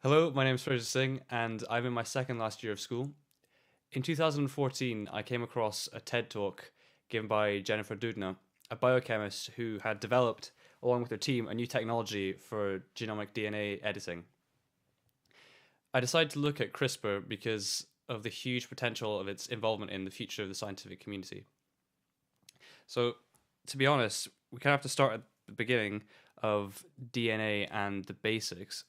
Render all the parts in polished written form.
Hello, my name is Fraser Singh, and I'm in my second last year of school. In 2014, I came across a TED talk given by Jennifer Doudna, a biochemist who had developed, along with her team, a new technology for genomic DNA editing. I decided to look at CRISPR because of the huge potential of its involvement in the future of the scientific community. So, to be honest, we kind of have to start at the beginning of DNA and the basics.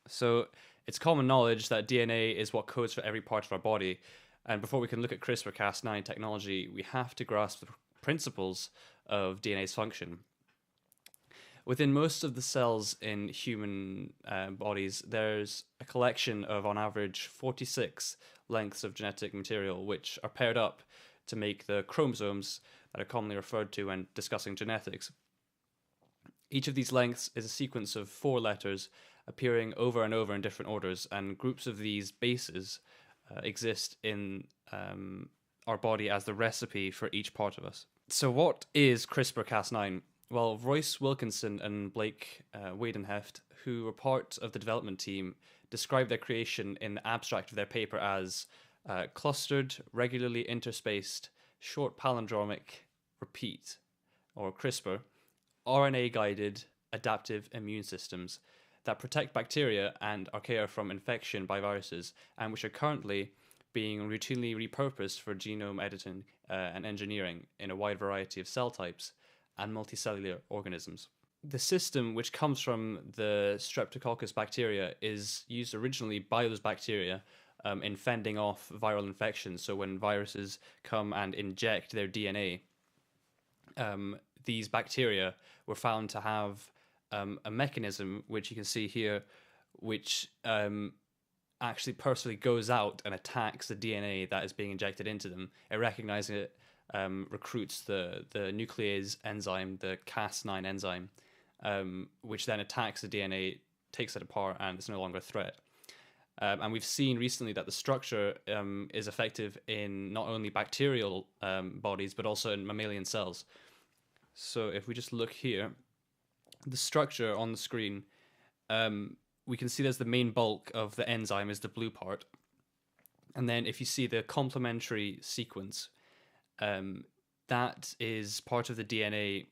So it's common knowledge that DNA is what codes for every part of our body. And before we can look at CRISPR Cas9 technology, we have to grasp the principles of DNA's function. Within most of the cells in human bodies, there's a collection of, on average, 46 lengths of genetic material, which are paired up to make the chromosomes that are commonly referred to when discussing genetics. Each of these lengths is a sequence of four letters appearing over and over in different orders, and groups of these bases exist in our body as the recipe for each part of us. So, what is CRISPR Cas9? Well, Royce Wilkinson and Blake Wadenheft, who were part of the development team, described their creation in the abstract of their paper as clustered, regularly interspaced, short palindromic repeat, or CRISPR, RNA guided adaptive immune systems that protect bacteria and archaea from infection by viruses, and which are currently being routinely repurposed for genome editing and engineering in a wide variety of cell types and multicellular organisms. The system, which comes from the Streptococcus bacteria, is used originally by those bacteria in fending off viral infections. So when viruses come and inject their DNA, these bacteria were found to have a mechanism, which you can see here, which actually personally goes out and attacks the DNA that is being injected into them. It recognizes it, recruits the nuclease enzyme, the Cas9 enzyme, which then attacks the DNA, takes it apart, and it's no longer a threat. And we've seen recently that the structure is effective in not only bacterial bodies, but also in mammalian cells. So if we just look here, the structure on the screen, we can see there's the main bulk of the enzyme is the blue part. And then if you see the complementary sequence, that is part of the DNA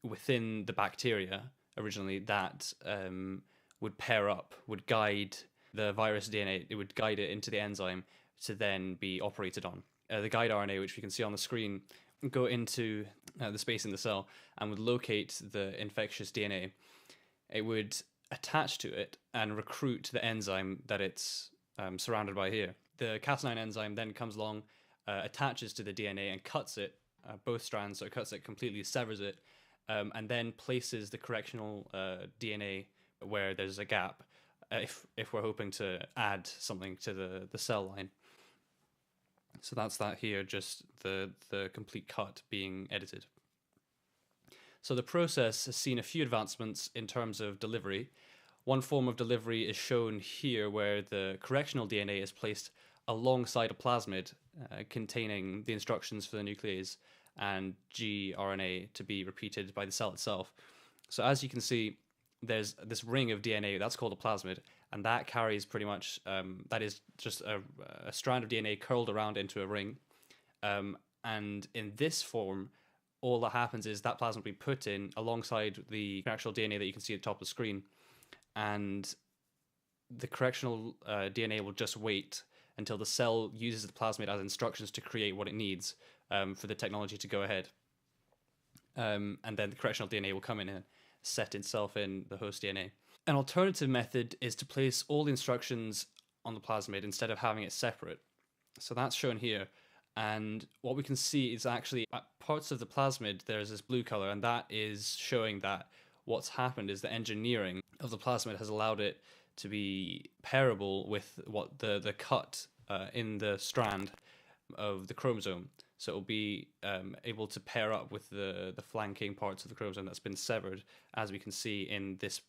within the bacteria originally that would pair up, would guide the virus DNA, it would guide it into the enzyme to then be operated on. The guide RNA, which we can see on the screen, go into the space in the cell and would locate the infectious DNA. It would attach to it and recruit the enzyme that it's surrounded by here. The Cas9 enzyme then comes along, attaches to the DNA and cuts it, both strands, so it cuts it completely, severs it, and then places the correctional DNA where there's a gap, if we're hoping to add something to the cell line. So that's that here, just the complete cut being edited. So the process has seen a few advancements in terms of delivery. One form of delivery is shown here, where the correctional DNA is placed alongside a plasmid containing the instructions for the nuclease and gRNA to be repeated by the cell itself. So as you can see, there's this ring of DNA that's called a plasmid, and that carries pretty much that is just a strand of DNA curled around into a ring. And in this form, all that happens is that plasmid will be put in alongside the actual DNA that you can see at the top of the screen, and the correctional DNA will just wait until the cell uses the plasmid as instructions to create what it needs for the technology to go ahead. And then the correctional DNA will come in and set itself in the host DNA. An alternative method is to place all the instructions on the plasmid instead of having it separate. So that's shown here. And what we can see is actually at parts of the plasmid, there's this blue color, and that is showing that what's happened is the engineering of the plasmid has allowed it to be pairable with what the cut in the strand of the chromosome. So it will be able to pair up with the flanking parts of the chromosome that's been severed, as we can see in this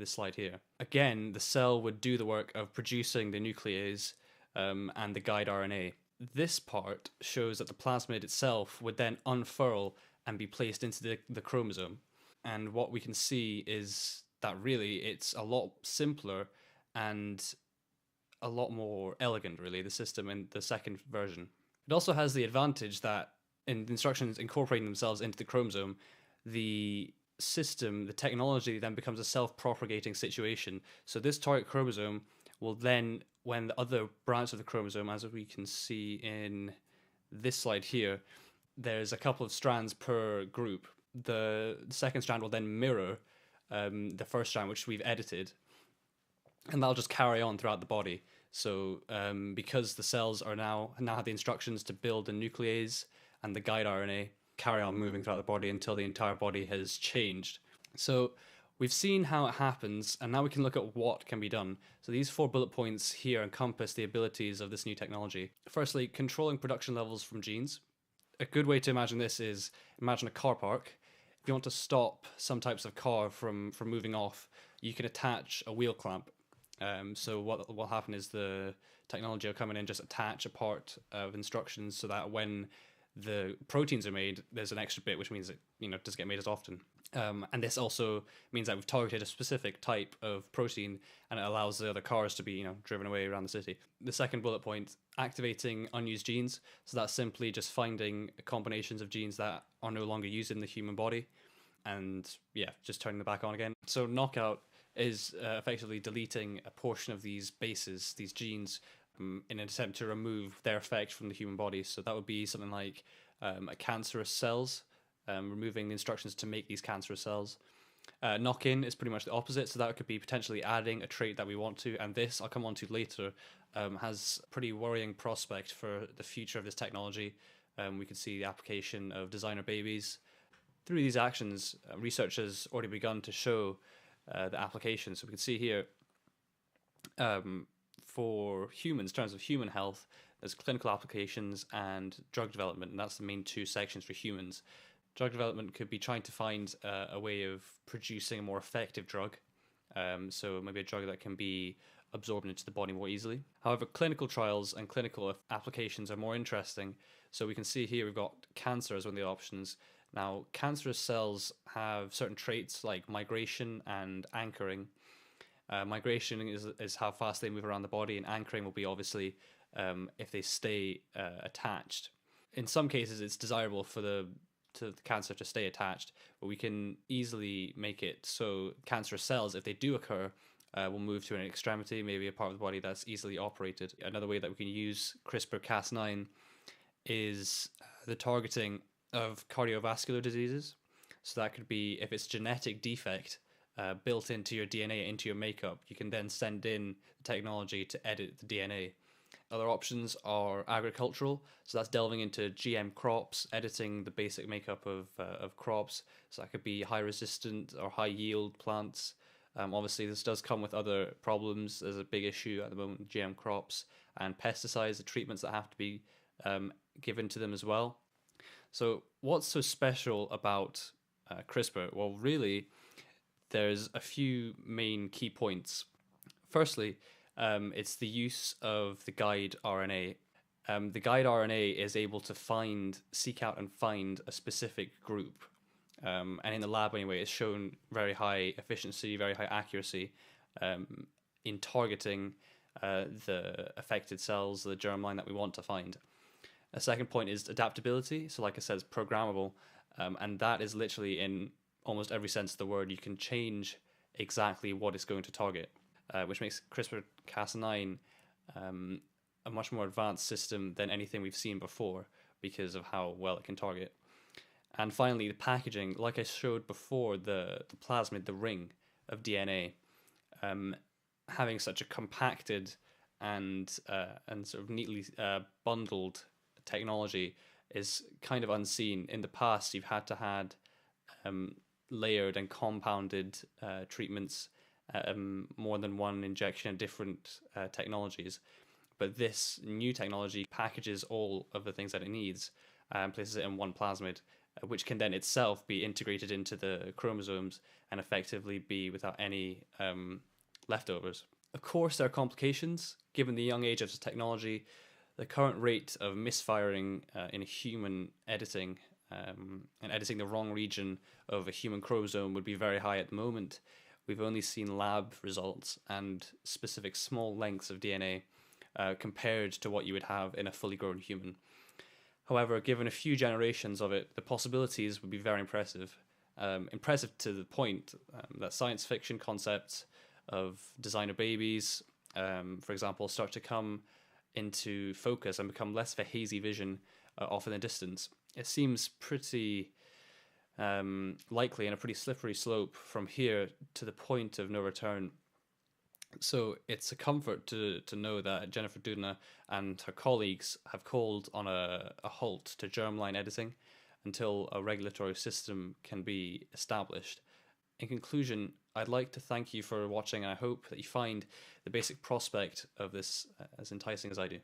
slide here. Again, the cell would do the work of producing the nuclease and the guide RNA. This part shows that the plasmid itself would then unfurl and be placed into the chromosome. And what we can see is that really it's a lot simpler and a lot more elegant, really, the system in the second version. It also has the advantage that in the instructions incorporating themselves into the chromosome, the system, the technology then becomes a self-propagating situation. So this target chromosome will then, when the other branch of the chromosome, as we can see in this slide here, there's a couple of strands per group. The second strand will then mirror the first strand, which we've edited, and that'll just carry on throughout the body. So because the cells are now have the instructions to build the nuclease and the guide RNA, carry on moving throughout the body until the entire body has changed. So we've seen how it happens, and now we can look at what can be done. So these 4 bullet points here encompass the abilities of this new technology. Firstly, controlling production levels from genes. A good way to imagine this is, imagine a car park. If you want to stop some types of car from moving off, you can attach a wheel clamp. So what will happen is the technology will come in and just attach a part of instructions so that when the proteins are made, there's an extra bit, which means it doesn't get made as often. And this also means that we've targeted a specific type of protein, and it allows the other cars to be driven away around the city. The second bullet point, activating unused genes. So that's simply just finding combinations of genes that are no longer used in the human body, and just turning them back on again. So knockout is effectively deleting a portion of these bases, these genes, in an attempt to remove their effect from the human body. So that would be something like cancerous cells, removing the instructions to make these cancerous cells. Knock-in is pretty much the opposite, so that could be potentially adding a trait that we want to, and this, I'll come on to later, has a pretty worrying prospect for the future of this technology. We could see the application of designer babies. Through these actions, research has already begun to show the application. So we can see here, for humans, in terms of human health, there's clinical applications and drug development, and that's the main 2 sections for humans. Drug development could be trying to find a way of producing a more effective drug, so maybe a drug that can be absorbed into the body more easily. However, clinical trials and clinical applications are more interesting. So we can see here we've got cancer as one of the options. Now, cancerous cells have certain traits like migration and anchoring. Migration is how fast they move around the body, and anchoring will be obviously if they stay attached. In some cases, it's desirable for the cancer to stay attached, but we can easily make it so cancerous cells, if they do occur, will move to an extremity, maybe a part of the body that's easily operated. Another way that we can use CRISPR Cas9 is the targeting of cardiovascular diseases. So that could be, if it's genetic defect built into your DNA, into your makeup, you can then send in the technology to edit the DNA. Other options are agricultural, so that's delving into GM crops, editing the basic makeup of crops. So that could be high resistant or high yield plants. Obviously, this does come with other problems. There's a big issue at the moment with GM crops and pesticides, the treatments that have to be given to them as well. So what's so special about CRISPR? Well, really, there's a few main key points. Firstly, it's the use of the guide RNA. The guide RNA is able to seek out and find a specific group. And in the lab anyway, it's shown very high efficiency, very high accuracy in targeting the affected cells, the germline that we want to find. A second point is adaptability. So like I said, it's programmable. And that is literally in almost every sense of the word. You can change exactly what it's going to target, which makes CRISPR Cas9 a much more advanced system than anything we've seen before because of how well it can target. And finally, the packaging, like I showed before, the plasmid, the ring of DNA, having such a compacted and sort of neatly bundled technology is kind of unseen. In the past, you've had to had layered and compounded treatments, more than one injection of different technologies. But this new technology packages all of the things that it needs and places it in one plasmid, which can then itself be integrated into the chromosomes and effectively be without any leftovers. Of course, there are complications. Given the young age of the technology, the current rate of misfiring in human editing and editing the wrong region of a human chromosome would be very high at the moment. we've only seen lab results and specific small lengths of DNA compared to what you would have in a fully grown human. However, given a few generations of it, the possibilities would be very impressive. Impressive to the point that science fiction concepts of designer babies, for example, start to come into focus and become less of a hazy vision off in the distance. It seems pretty likely and a pretty slippery slope from here to the point of no return. So it's a comfort to know that Jennifer Doudna and her colleagues have called on a halt to germline editing until a regulatory system can be established. In conclusion, I'd like to thank you for watching, and I hope that you find the basic prospect of this as enticing as I do.